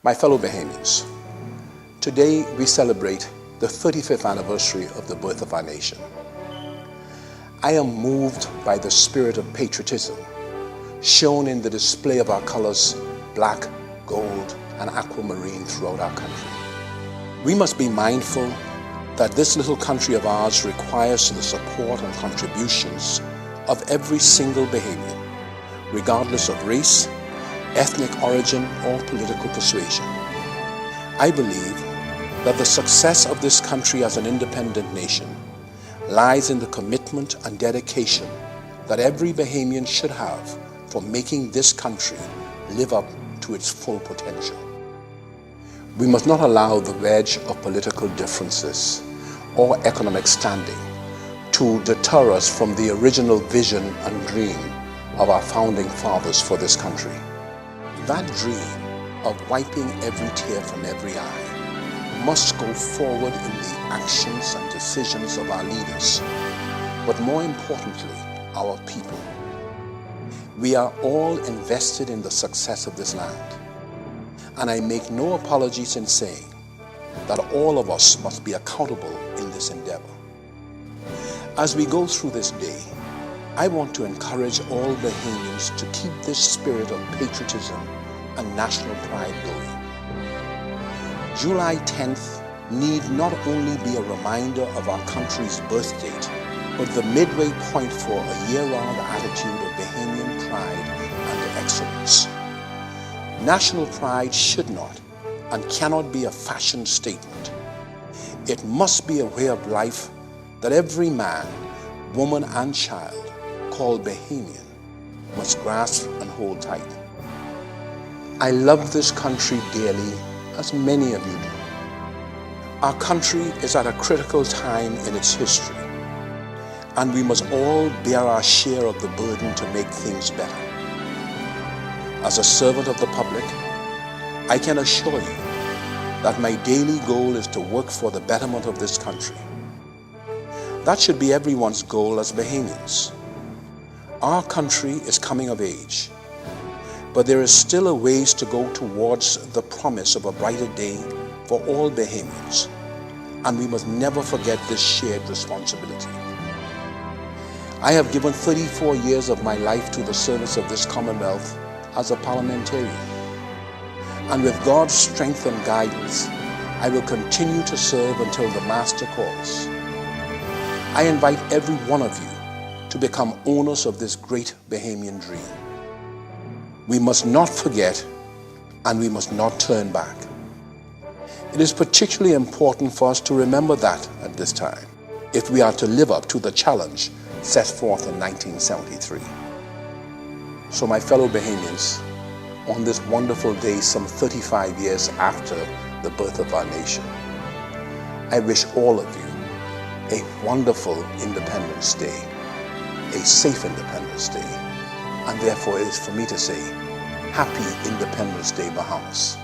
My fellow Bahamians, today we celebrate the 35th anniversary of the birth of our nation. I am moved by the spirit of patriotism shown in the display of our colors, black, gold, and aquamarine throughout our country. We must be mindful that this little country of ours requires the support and contributions of every single Bahamian, regardless of race, ethnic origin, or political persuasion. I believe that the success of this country as an independent nation lies in the commitment and dedication that every Bahamian should have for making this country live up to its full potential. We must not allow the wedge of political differences or economic standing to deter us from the original vision and dream of our founding fathers for this country. That dream of wiping every tear from every eye must go forward in the actions and decisions of our leaders, but more importantly, our people. We are all invested in the success of this land, and I make no apologies in saying that all of us must be accountable in this endeavor. As we go through this day, I want to encourage all Bahamians to keep this spirit of patriotism and national pride going. July 10th need not only be a reminder of our country's birth date, but the midway point for a year-round attitude of Bahamian pride and excellence. National pride should not and cannot be a fashion statement. It must be a way of life that every man, woman, and child called Bahamian must grasp and hold tight. I love this country dearly, as many of you do. Our country is at a critical time in its history, and we must all bear our share of the burden to make things better. As a servant of the public, I can assure you that my daily goal is to work for the betterment of this country. That should be everyone's goal as Bahamians. Our country is coming of age, but there is still a ways to go towards the promise of a brighter day for all Bahamians, and we must never forget this shared responsibility. I have given 34 years of my life to the service of this Commonwealth as a parliamentarian, and with God's strength and guidance, I will continue to serve until the Master calls. I invite every one of you to become owners of this great Bahamian dream. We must not forget, and we must not turn back. It is particularly important for us to remember that at this time, if we are to live up to the challenge set forth in 1973. So my fellow Bahamians, on this wonderful day some 35 years after the birth of our nation, I wish all of you a wonderful Independence Day, a safe Independence Day, and therefore it is for me to say, Happy Independence Day, Bahamas.